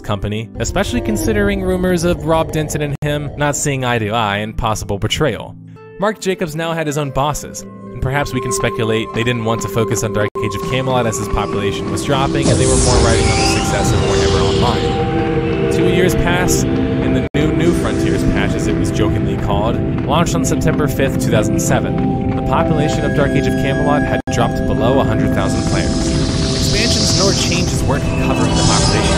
company, especially considering rumors of Rob Denton and him not seeing eye to eye and possible betrayal. Mark Jacobs now had his own bosses, and perhaps we can speculate they didn't want to focus on Dark Age of Camelot as his population was dropping and they were more riding on the success of Warhammer Online. 2 years pass, and the New Frontiers patch, as it was jokingly called, launched on September 5th, 2007. The population of Dark Age of Camelot had dropped below 100,000 players. Expansions nor changes weren't covering the population.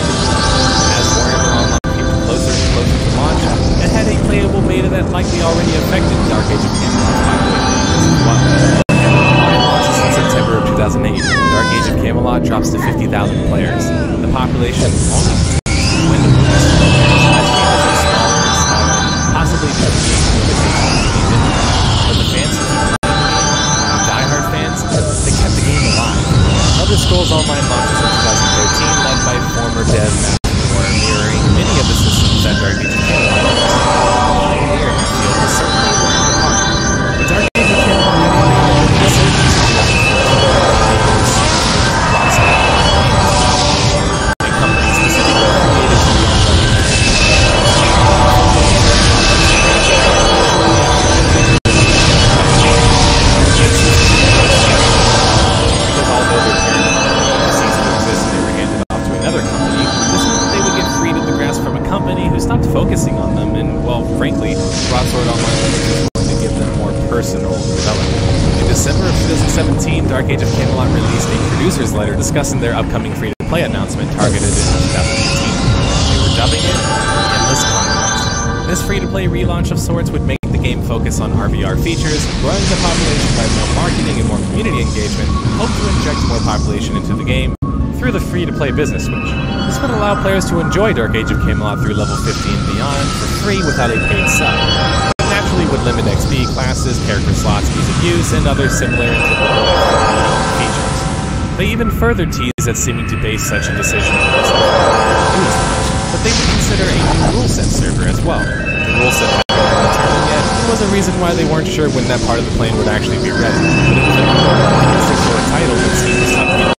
As Warhammer Online came closer and closer to launch, it had a playable beta that likely already affected Dark Age of Camelot's population as well. It launches in September of 2008. Dark Age of Camelot drops to 50,000 players. The population only dwindles as gamers are smaller and smaller, possibly due to game limitations to the internet. But the fans who keep playing the game, diehard fans, they kept the game alive. Elder Scrolls Online launches in 2013, led by former dev Matt Moore, mirroring many of the systems that Dark Age of Camelot uses. The pioneer in the field was certainly looking the part. But Dark Age of Camelot had a resurgence in 2014. Lots of a company specifically created for the because although their parent company ceased to exist and they were handed off to another company, this meant that they would get freed of the grasp from a company who stopped focusing on them and, well, frankly, Broadsword Online was just going to give them more personal development. In December of 2017, Dark Age of Camelot released a producer's letter discussing their upcoming free-to-play announcement targeted in 2018. They were dubbing it Endless Conquest. This free-to-play relaunch of sorts would make the game focus on RVR features, growing the population by more marketing and more community engagement, hope to inject more population into the game through the free-to-play business switch. This would allow players to enjoy Dark Age of Camelot through level 50 and beyond for free without a paid sub. It naturally would limit XP, classes, character slots, ease of use, and other similar and typical features. They even further tease at seeming to base such a decision on this but they would consider a new rule set server as well. The rule set hadn't been determined yet, and was a reason why they weren't sure when that part of the plan would actually be ready. But it was a optimistic for a title that seemed to stop getting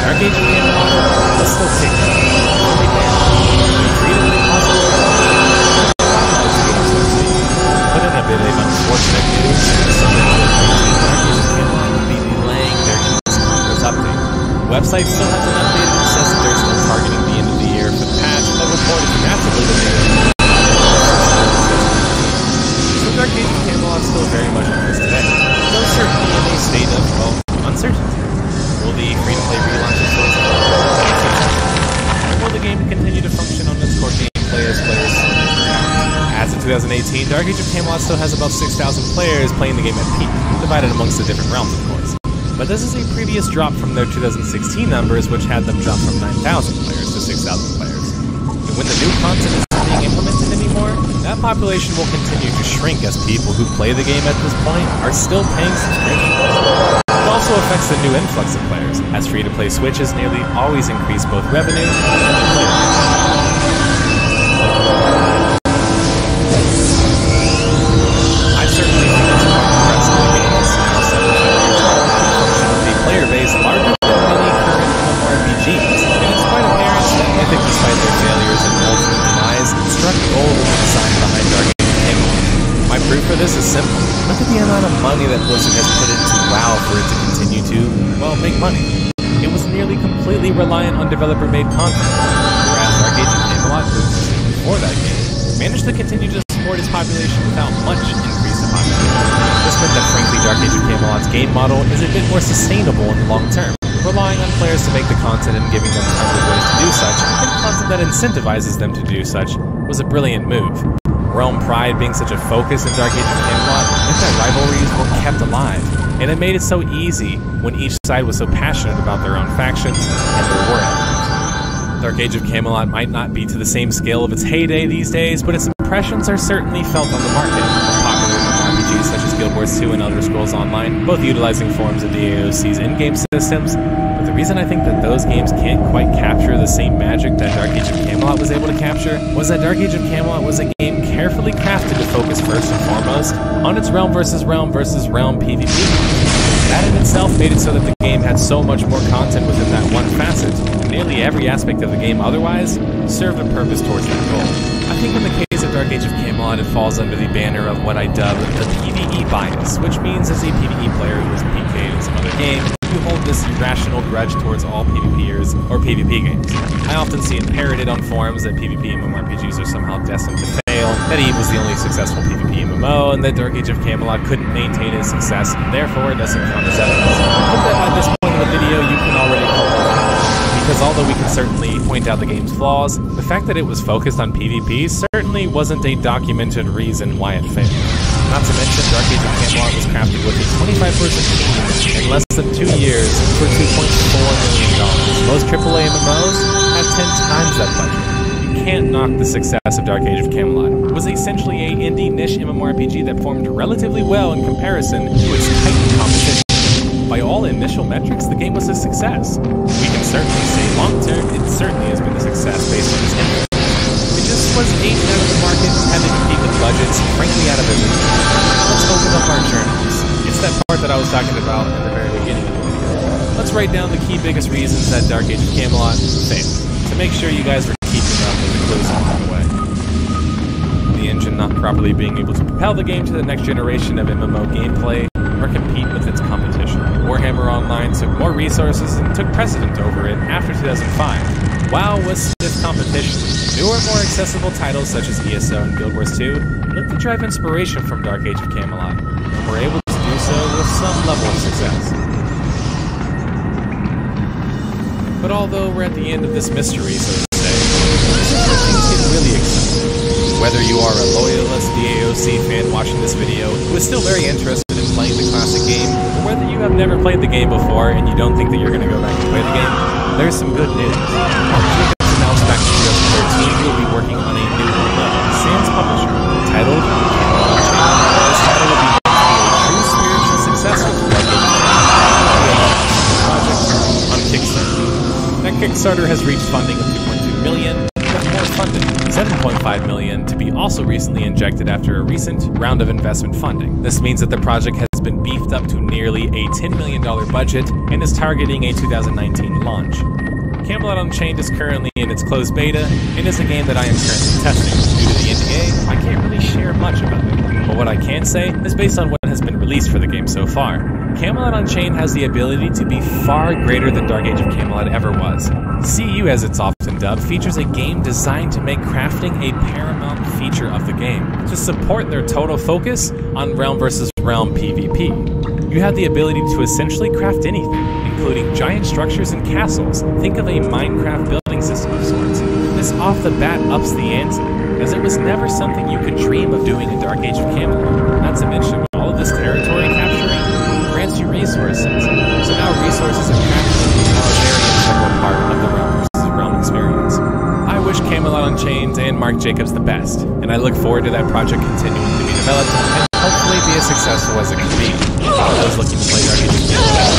Dark Age of Camelot was still ticking. Every day, creatively possible. But in a bit of unfortunate news, December 2018, Dark Age of Camelot would be delaying their Endless Conquest update. The website still hasn't updated and says that they're still targeting the end of the year for the patch, but reported massively delayed. So Dark Age of Camelot still very much exists today, though certainly in a state of, well, uncertainty. Will the free-to-play relaunch of sorts be successful? Or will the game continue to function on its core gameplay as players see? As of 2018, Dark Age of Camelot still has about 6,000 players playing the game at peak, divided amongst the different realms, of course. But this is a previous drop from their 2016 numbers, which had them drop from 9,000 players to 6,000 players. And when the new content isn't being implemented anymore, that population will continue to shrink as people who play the game at this point are still paying subscriptions. It also affects the new influx of players, as free-to-play switches nearly always increase both revenue and the player base. I certainly think it's quite impressive the game is now 7 years old to function with a player base larger than many current MMORPGs, and it's quite apparent that Mythic, despite their failures and ultimate demise, struck gold with the design behind Dark Age of Camelot. My proof for this is simple. Look at the amount of money that Blizzard has put into WoW for it to continue to, well, make money. It was nearly completely reliant on developer-made content, whereas Dark Age of Camelot, who existed before that game, managed to continue to support its population without much increase in population. This meant that frankly Dark Age of Camelot's game model is a bit more sustainable in the long term, relying on players to make the content and giving them tons of ways to do such, and content that incentivizes them to do such was a brilliant move. Realm pride being such a focus in Dark Age of Camelot meant that rivalries were kept alive, and it made it so easy when each side was so passionate about their own factions and their war efforts. Dark Age of Camelot might not be to the same scale of its heyday these days, but its impressions are certainly felt on the market, popular in RPGs such as Guild Wars 2 and Elder Scrolls Online, both utilizing forms of DAoC's in-game systems. But the reason I think that those games can't quite capture the same magic that Dark Age of Camelot was able to capture was that Dark Age of Camelot was a game carefully crafted to focus first and foremost on its realm versus realm PvP. That in itself made it so that the game had so much more content within that one facet. Nearly every aspect of the game otherwise served a purpose towards that goal. I think in the case of Dark Age of Camelot, it falls under the banner of what I dub the PvE bias, which means as a PvE player who has PK'd in some other game, you hold this irrational grudge towards all PvPers or PvP games. I often see it parroted on forums that PvP MMORPGs are somehow destined to fail, that EVE was the only successful PvP MMO, and that Dark Age of Camelot couldn't maintain its success, and therefore it doesn't count as evidence. I hope that by this point in the video you can already call it out. Because although we can certainly point out the game's flaws, the fact that it was focused on PvP certainly wasn't a documented reason why it failed. Not to mention, Dark Age of Camelot was crafted with a 25-person team in less than 2 years for $2.4 million. Most AAA MMOs have 10 times that budget. You can't knock the success of Dark Age of Camelot. It was essentially a indie niche MMORPG that performed relatively well in comparison to its titan competition. By all initial metrics, the game was a success. We can certainly say long-term, it certainly has been a success based on its impact. It just was aimed out of the market, had to compete with budgets, frankly out of everything. Let's open up our journals. It's that part that I was talking about in the very beginning of the video. Let's write down the key biggest reasons that Dark Age of Camelot failed, to make sure you guys are keeping up with the clues along the way. The engine not properly being able to propel the game to the next generation of MMO gameplay, or compete with its competition. Warhammer Online took more resources and took precedent over it after 2005. WoW was stiff competition. Newer, more accessible titles such as ESO and Guild Wars 2 looked to drive inspiration from Dark Age of Camelot, and were able to do so with some level of success. But although we're at the end of this mystery, so to say, this is where things get really exciting. Whether you are a loyalist DAoC fan watching this video who is still very interested in playing the classic game, or whether you have never played the game before and you don't think that you're going to go back and play the game, there's some good news. Jacobs announced back in 2013 he will be working on a new MMO, Sans publisher, titled Camelot. This title will be a true spiritual successor to Dark Age project on Kickstarter. That Kickstarter has reached funding of $2.2 million. More funding, $7.5 million, to be also recently injected after a recent round of investment funding. This means that the project has been beefed up to nearly a $10 million budget and is targeting a 2019 launch. Camelot Unchained is currently in its closed beta and is a game that I am currently testing. Due to the NDA, I can't really share much about it, but what I can say is based on what has been released for the game so far. Camelot Unchained has the ability to be far greater than Dark Age of Camelot ever was. CU, as it's often dubbed, features a game designed to make crafting a paramount feature of the game, to support their total focus on realm versus realm PvP. You have the ability to essentially craft anything, including giant structures and castles. Think of a Minecraft building system of sorts. This off the bat ups the ante, as it was never something you could dream of doing in Dark Age of Camelot. Not to mention, all of this territory capturing grants you resources, so now resources and crafting are a very integral part of the realm versus realm experience. I wish Camelot Unchained and Mark Jacobs the best, and I look forward to that project continuing to be developed and hopefully be as successful as it can be. For those looking to play Dark Age of Camelot,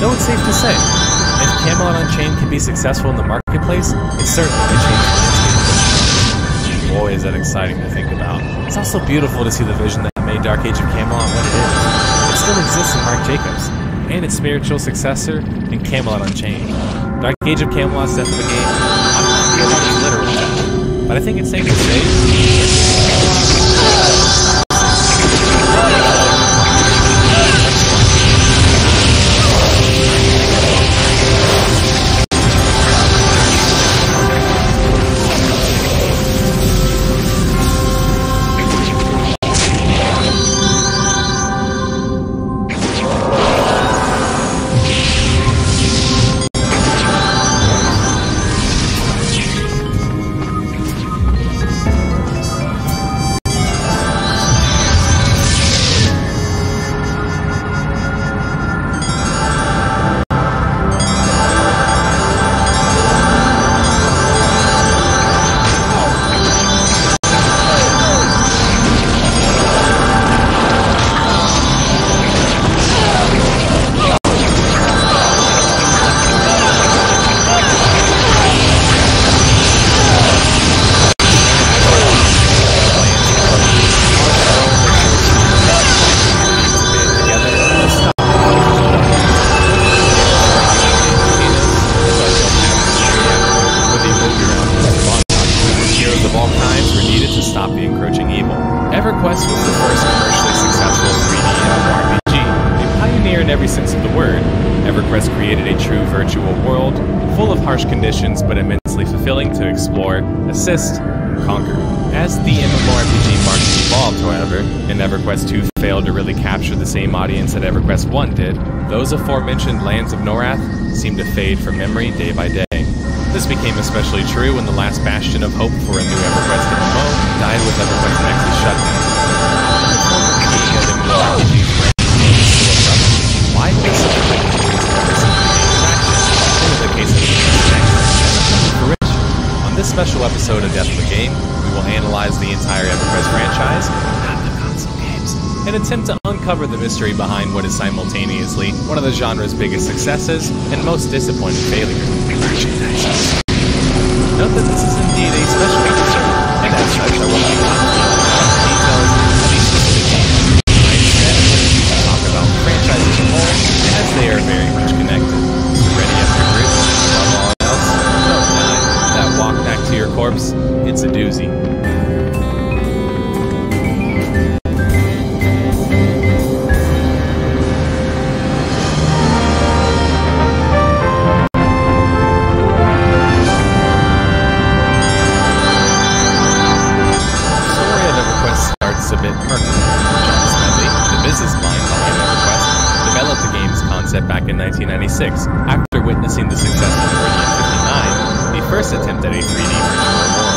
though it's safe to say, if Camelot Unchained can be successful in the marketplace, it certainly could change the landscape. Boy, is that exciting to think about. It's also beautiful to see the vision that made Dark Age of Camelot what it is. It still exists in Mark Jacobs, and its spiritual successor in Camelot Unchained. Dark Age of Camelot's death of the game, I'm not sure about its literal death, but I think it's safe to say in every sense of the word. EverQuest created a true virtual world, full of harsh conditions but immensely fulfilling to explore, assist, and conquer. As the MMORPG market evolved, however, and EverQuest 2 failed to really capture the same audience that EverQuest 1 did, those aforementioned lands of Norath seemed to fade from memory day by day. This became especially true when the last bastion of hope for a new EverQuest MMO died with EverQuest Nexus shutdown. Why did this On this special episode of Death of the Game, we will analyze the entire EverQuest franchise, not the console games, and attempt to uncover the mystery behind what is simultaneously one of the genre's biggest successes and most disappointing failures. Note that this is indeed a special episode, and as such I won't be details of each specific game. Instead, we'll talk about the franchise as a whole, as they are very much connected. Ready up your group, above all else, don't die. That walk back to your corpse, it's a doozy. A bit murky. John Smedley, the business mind behind EverQuest, developed the game's concept back in 1996 after witnessing the success of Meridian 59, the first attempt at a 3D virtual world.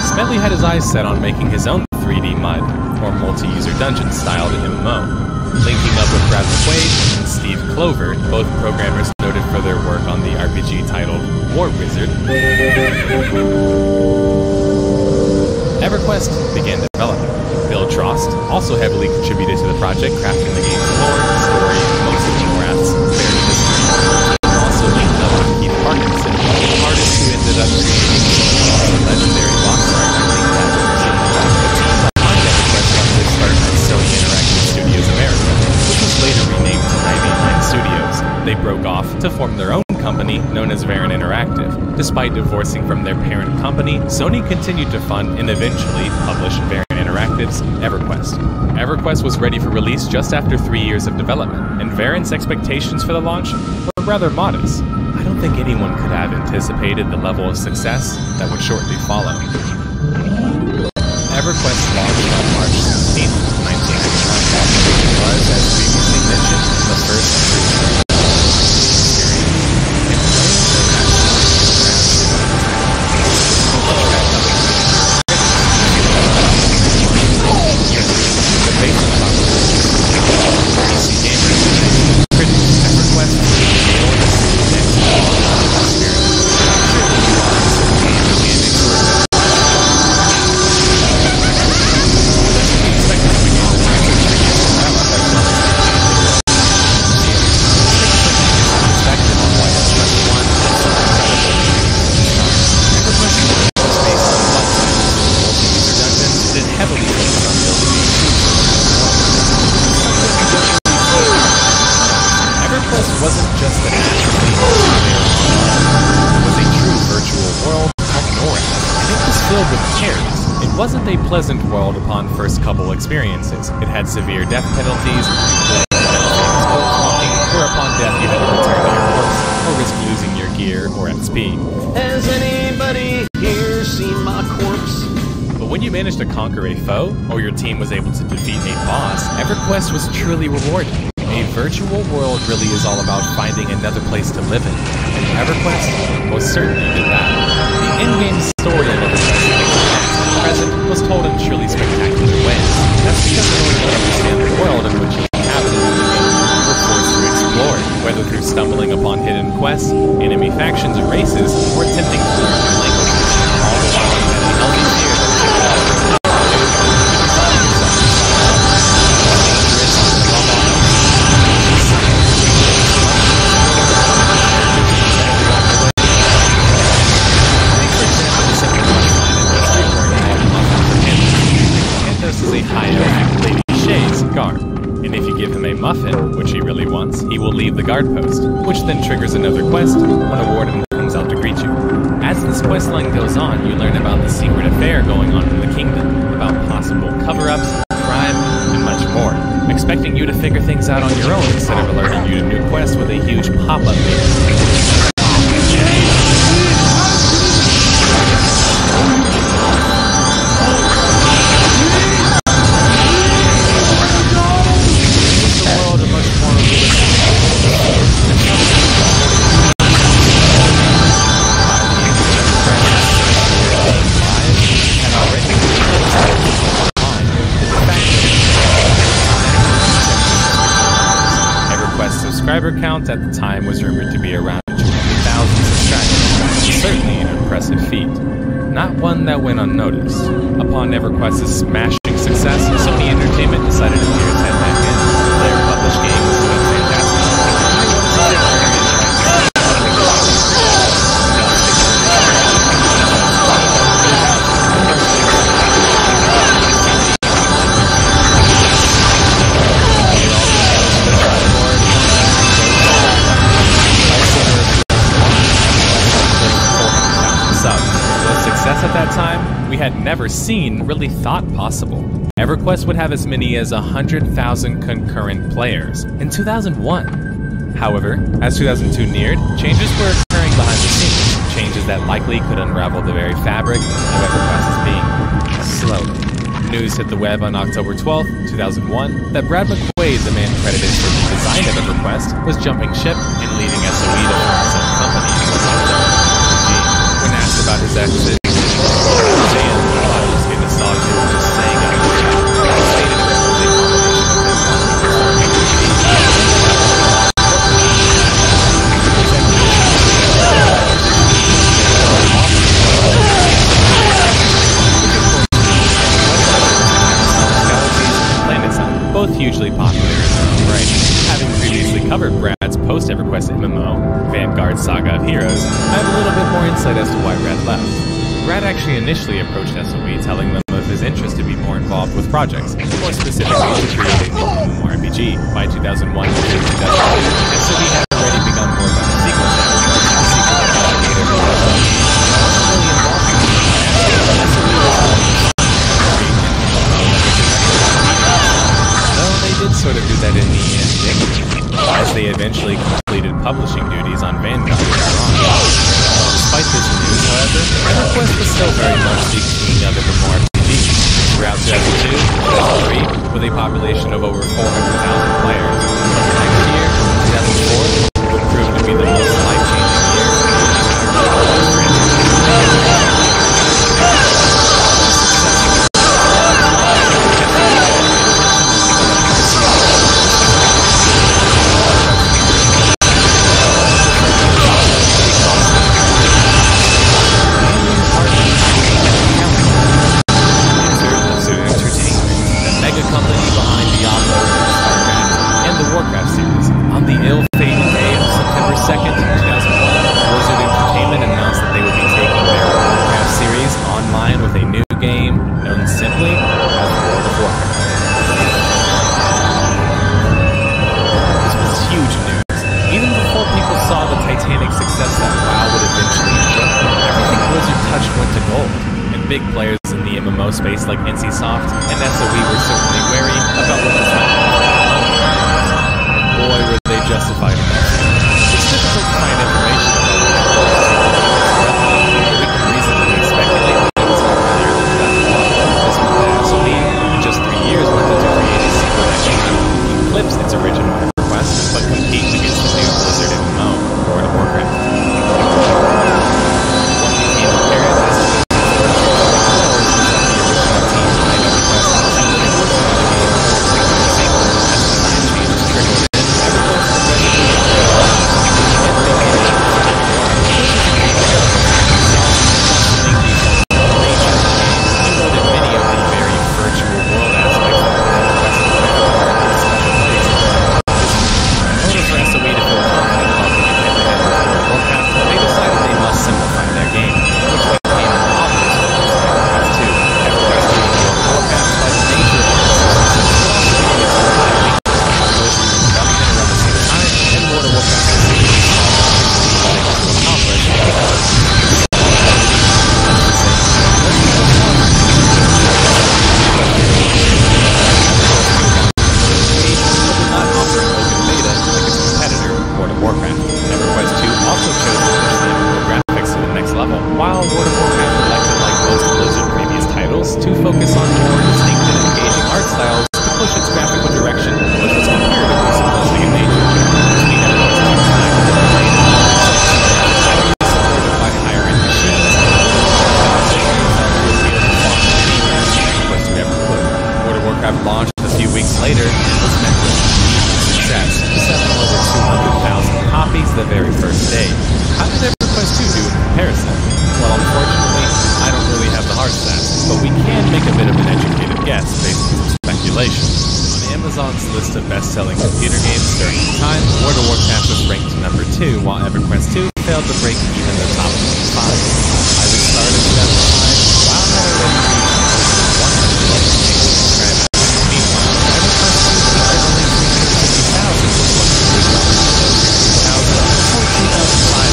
Smedley had his eyes set on making his own 3D MUD, or multi-user dungeon-styled MMO. Linking up with Brad McQuaid and Steve Clover, both programmers noted for their work on the RPG titled War Wizard, EverQuest began development. Bill Trost also heavily contributed to the project, crafting the game's lore, story, and most of Norath's buried history. He also linked up with Keith Parkinson, the artist who ended up creating the legendary box art I think that was the team behind EverQuest wanted to start at Sony Interactive Studios America, which was later renamed to 99 Studios. They broke off to form their own company known as Varan Interactive. Despite divorcing from their parent company, Sony continued to fund and eventually publish Varan Interactive's EverQuest. EverQuest was ready for release just after 3 years of development, and Varan's expectations for the launch were rather modest. I don't think anyone could have anticipated the level of success that would shortly follow. EverQuest launched on March 16, 1999, was, as previously mentioned, the first wasn't just an it was a true virtual world called Norath, and it was filled with terrors. It wasn't a pleasant world upon first couple experiences. It had severe death penalties, where upon death you had to return to your corpse, or risk losing your gear or XP. Has anybody here seen my corpse? But when you managed to conquer a foe, or your team was able to defeat a boss, EverQuest was truly rewarding. A virtual world really is all about finding another place to live in, and EverQuest most certainly did that. The in-game story of EverQuest present was told in truly spectacular ways. That's because in order to understand the world in which you inhabited the game, you were forced to explore, whether through stumbling upon hidden quests, enemy factions or races, or attempting to learn new languages, all the while you had the healthy fear that is a high-elf Lady Shay's guard, and if you give him a muffin, which he really wants, he will leave the guard post, which then triggers another quest when a warden comes out to greet you. As this quest line goes on, you learn about the secret affair going on in the kingdom, about possible cover-ups, crime, and much more. expecting you to figure things out on your own instead of alerting you to new quests with a huge pop-up menu. Subscriber count at the time was rumored to be around 200,000 subscribers. Certainly an impressive feat. Not one that went unnoticed. Upon EverQuest's smashing success, Sony Entertainment decided to peer its head back in. Their published game was doing fantastic. At that time, we had never seen, really thought possible. EverQuest would have as many as 100,000 concurrent players in 2001. However, as 2002 neared, changes were occurring behind the scenes, changes that likely could unravel the very fabric of EverQuest's being. Slowly, news hit the web on October 12, 2001, that Brad McQuaid, the man credited for the design of EverQuest, was jumping ship and leaving SOE to form his own company. When asked about his exit, both hugely popular in their own right. Having previously covered Brad's post-EverQuest MMO, Vanguard Saga of Heroes, I have a little bit more insight as to why Brad left. Brad actually initially approached SOE telling them of his interest to be more involved with projects, more specifically to create a new MMORPG. By 2001 to 2002, SOE had already begun work on a sequel to did sort of do that in the end, as they eventually completed publishing duties on Vanguard. Despite this news, however, EverQuest was still very much the king of MMORPGs. Throughout 2002 2003, with a population of over 400,000 players. The next year, 2004, would prove to be the most life-changing year. Big players in the MMO space like NCSoft and SOE were certainly wary about what was happening. And boy, were they justified in that. It's difficult to find information about what we can reasonably speculate that it was earlier than 2001. This meant that SOE, in just 3 years, wanted to create a sequel that could eclipse its original EverQuest, but compete against the new Blizzard MMO, World of Warcraft. What became apparent as today. How did EverQuest 2 do in comparison? Well, unfortunately, I don't really have the hard stats, but we can make a bit of an educated guess based on some speculation. On Amazon's list of best-selling computer games during the time, World of Warcraft was ranked number 2, while EverQuest 2 failed to break even the top 25. I would start in 2005, while had already reached over 100 million English subscribers. Meanwhile, EverQuest 2 peaked at only 350,000 before the year 2000, 14,500.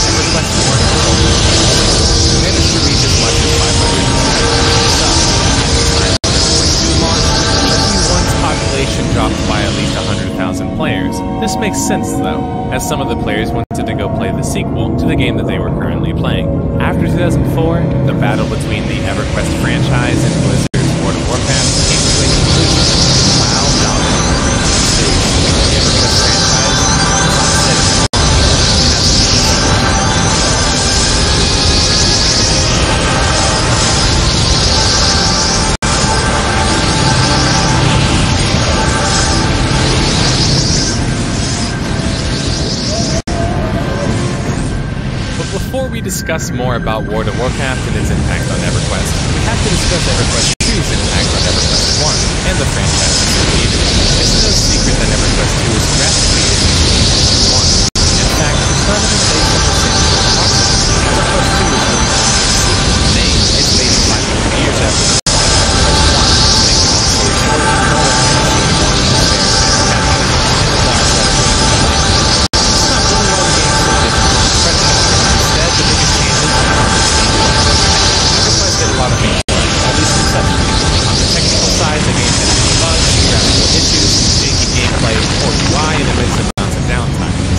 EverQuest 1 managed to reach as much as 500,000 population dropped by at least 100,000 players. This makes sense though, as some of the players wanted to go play the sequel to the game that they were currently playing. After 2004, the battle between the EverQuest franchise and Blizzard's World of Warcraft came to a conclusion. WoW dominated the stage. The EverQuest franchise set Before we discuss more about World of Warcraft and its impact on EverQuest, we have to discuss EverQuest 2's impact on EverQuest 1 and the franchise's leader. It's no secret that EverQuest 2 is drastically different from 1. In fact, the permanent base of the same process, EverQuest 2 is really the name is based 500 years after the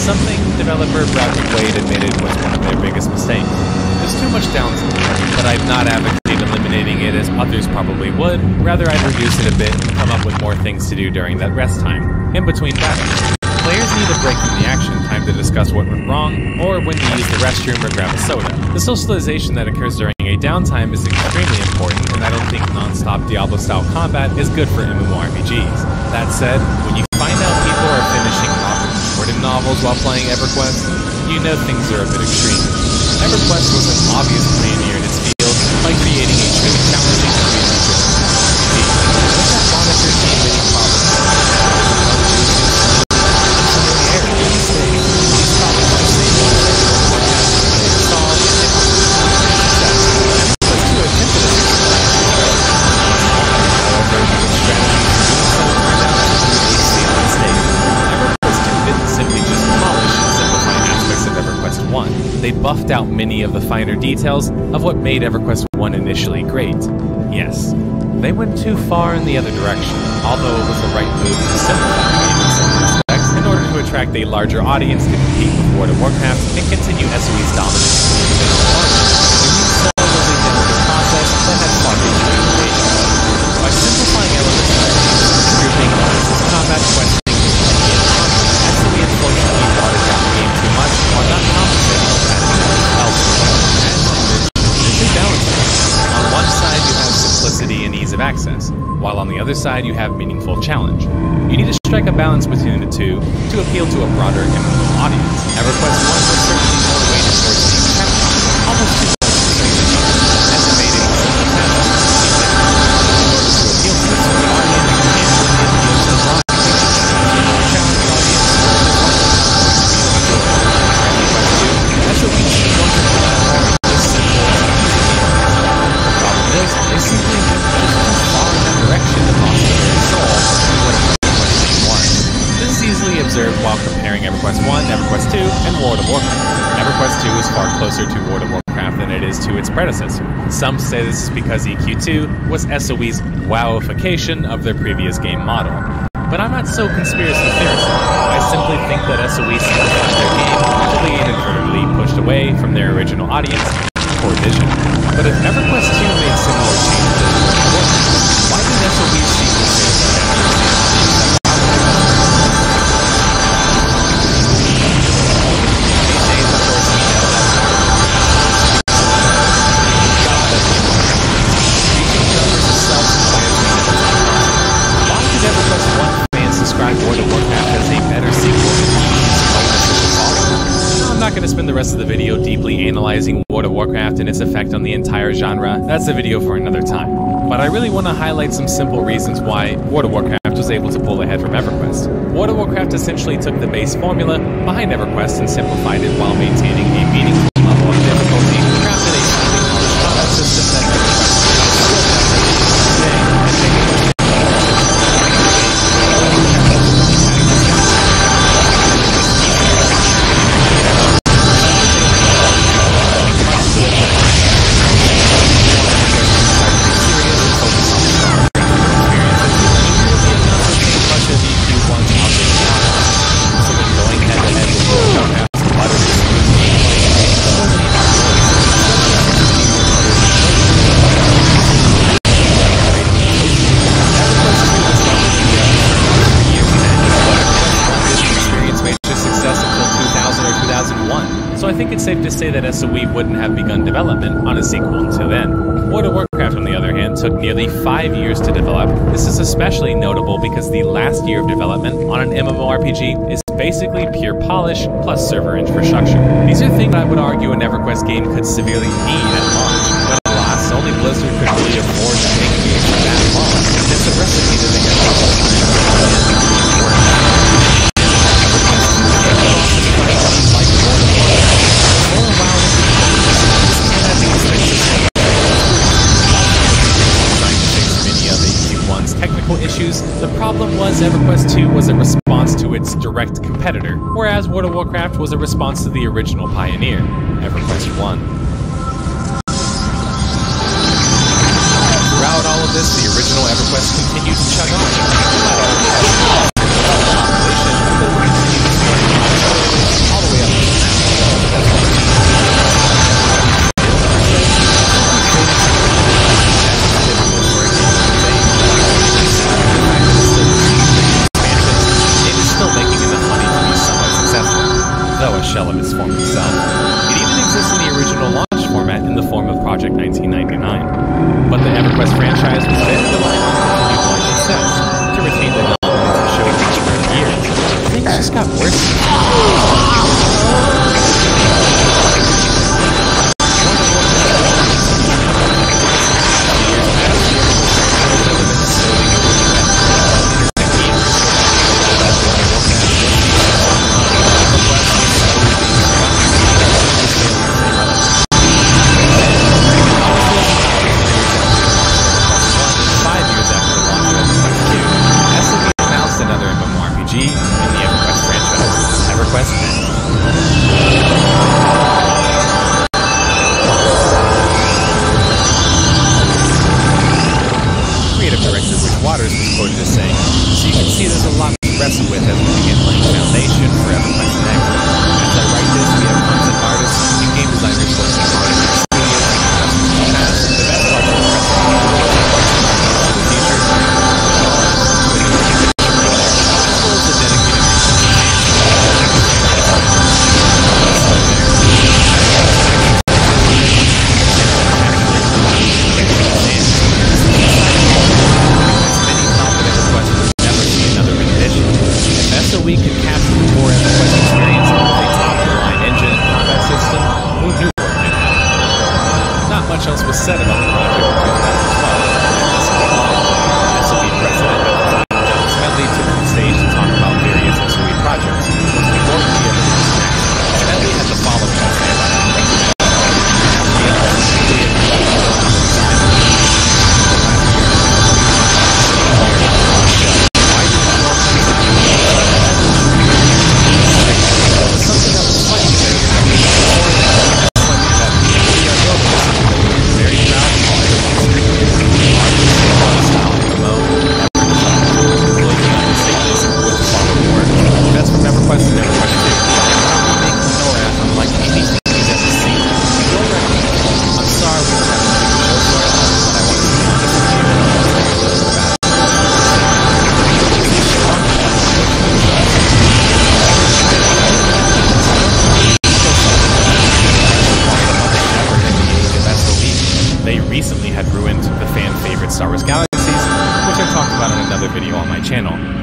something developer Bradley Wade admitted was one of their biggest mistakes. There's too much downtime, but I've not advocated eliminating it as others probably would. Rather, I'd reduce it a bit and come up with more things to do during that rest time, in between battles. Players need a break from the action, time to discuss what went wrong, or when to use the restroom or grab a soda. The socialization that occurs during a downtime is extremely important, and I don't think non-stop Diablo-style combat is good for MMORPGs. That said, when you find out people are finishing novels while playing EverQuest, you know things are a bit extreme. EverQuest was an obvious pioneer in its field by creating a truly challenging community. With that moniker came many problems. Familiarity these days. These problems are the same ones that everyone solved and success. EverQuest 2 attempted to fix that. However, the strategy for doing so turned out to be a safe mistake. Didn't simply just polish and simplify aspects of EverQuest 1. They buffed out many of the finer details of what made EverQuest 1 initially great. Yes, they went too far in the other direction, although it was the right move to simplify the game in some respects in order to attract a larger audience to compete with World of Warcraft and continue SOE's dominance. When you saw was a difficult process that had far-reaching implications. By simplifying elements of grouping combat quests, unfortunately watered down the game too much while not compensating for adding else. There's a balance. On one side you have simplicity and ease of access, while on the other side you have meaningful challenge. You need to strike a balance between the two to appeal to a broader MMO audience. EverQuest 1 was certainly more weighted towards the check time, almost too much estimating simple tasks in order to appeal to the audience and use the line. Observed while comparing EverQuest 1, EverQuest 2, and World of Warcraft. EverQuest 2 is far closer to World of Warcraft than it is to its predecessor. Some say this is because EQ2 was SOE's WoWification of their previous game model. But I'm not so conspiracy theorist. I simply think that SOE simplified their game to be inadvertently pushed away from their original audience or vision. But if EverQuest 2 made similar changes, why did SOE seek the same World of Warcraft has a better sequel than bonus of the following. going to spend the rest of the video deeply analyzing World of Warcraft and its effect on the entire genre. That's a video for another time. But I really want to highlight some simple reasons why World of Warcraft was able to pull ahead from EverQuest. World of Warcraft essentially took the base formula behind EverQuest and simplified it while maintaining a meaningful level of difficulty, crafted a highly polished combat system that EverQuest still has today, and making So I think it's safe to say that SOE wouldn't have begun development on a sequel until then. World of Warcraft, on the other hand, took nearly 5 years to develop. This is especially notable because the last year of development on an MMORPG is basically pure polish plus server infrastructure. These are things I would argue an EverQuest game could severely need at launch, but alas, only Blizzard could really afford to make games for that long. It's a recipe that they get technical issues. The problem was EverQuest 2 was a response to its direct competitor, whereas World of Warcraft was a response to the original pioneer, EverQuest 1. Throughout all of this, the original EverQuest continued to chug on. All the way up to though a shell of its former self. It even exists in the original launch format in the form of Project 1999. But the EverQuest franchise was then reliant on continued launch success to retain the dominance of showcase for years. Things just got worse.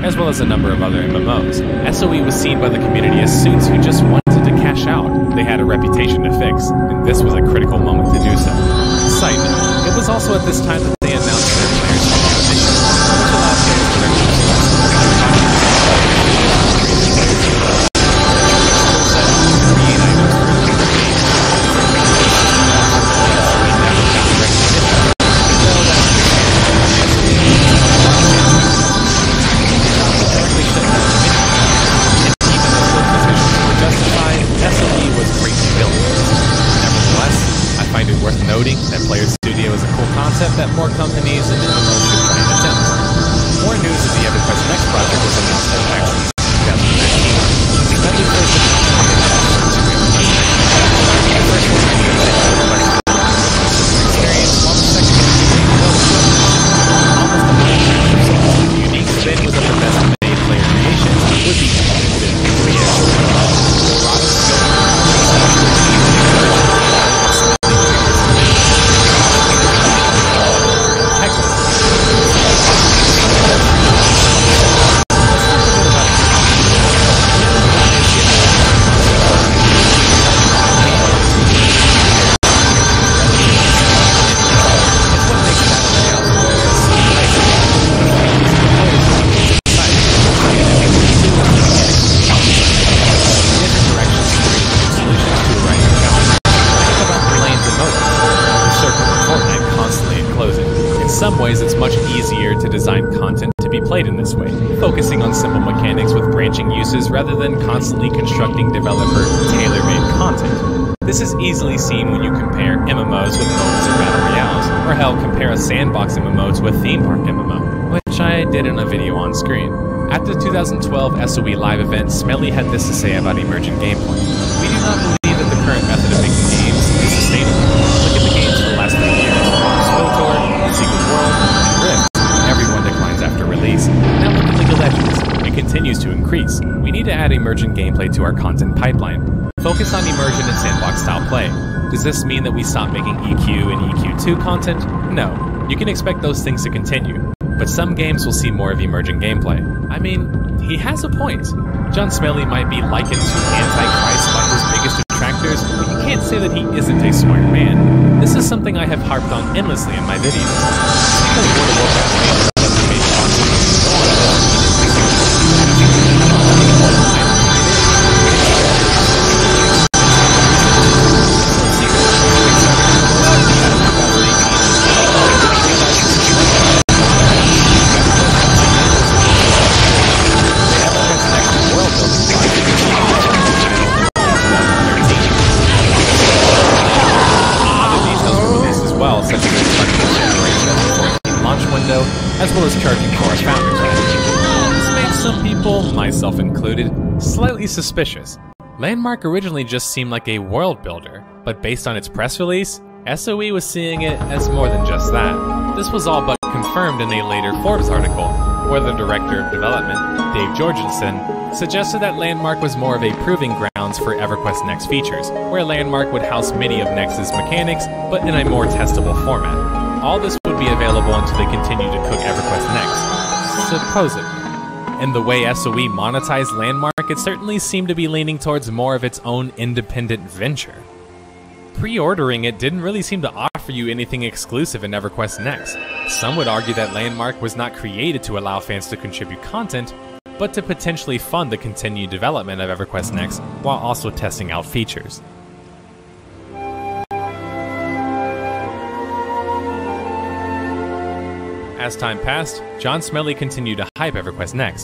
as well as a number of other MMOs. SOE was seen by the community as suits who just wanted to cash lash out. They had a reputation to fix, and this was a critical moment to do so. Side note, it was also at this time that they announced their players to do a mission, which allowed players to that Player Studio is a cool concept that more companies and MMOs should try and attempt. More news of the EverQuest Next project was announced at PAX 2019. Let me first the unique spin was of the best made player creations would be it's much easier to design content to be played in this way, focusing on simple mechanics with branching uses rather than constantly constructing developer tailor-made content. This is easily seen when you compare MMOs with MOBAs or Battle Royales, or hell, compare a sandbox MMO to a theme park MMO, which I did in a video on screen. At the 2012 SOE live event, Smelly had this to say about emergent gameplay. We do not believe that the current method of making games is sustainable. Look at the games for the last 3 years. Secret World, and Rift. Everyone declines after release. Now look at League of Legends. It continues to increase. We need to add emergent gameplay to our content pipeline. Focus on immersion and sandbox-style play. Does this mean that we stop making EQ and EQ2 content? No. You can expect those things to continue. But some games will see more of emergent gameplay. I mean, he has a point. John Smelly might be likened to Antichrist by his biggest detractors, but you can't say that he isn't a smart man. This is something I have harped on endlessly in my videos. Because World of Warcraft made as well as charging for our founders. This made some people, myself included, slightly suspicious. Landmark originally just seemed like a world builder, but based on its press release, SOE was seeing it as more than just that. This was all but confirmed in a later Forbes article, where the director of development, Dave Jorgensen, suggested that Landmark was more of a proving grounds for EverQuest Next features, where Landmark would house many of Next's mechanics, but in a more testable format. All this would be available until they continue to cook EverQuest Next, supposedly. And the way SOE monetized Landmark, it certainly seemed to be leaning towards more of its own independent venture. Pre-ordering it didn't really seem to offer you anything exclusive in EverQuest Next. Some would argue that Landmark was not created to allow fans to contribute content, but to potentially fund the continued development of EverQuest Next while also testing out features. As time passed, John Smelly continued to hype EverQuest Next,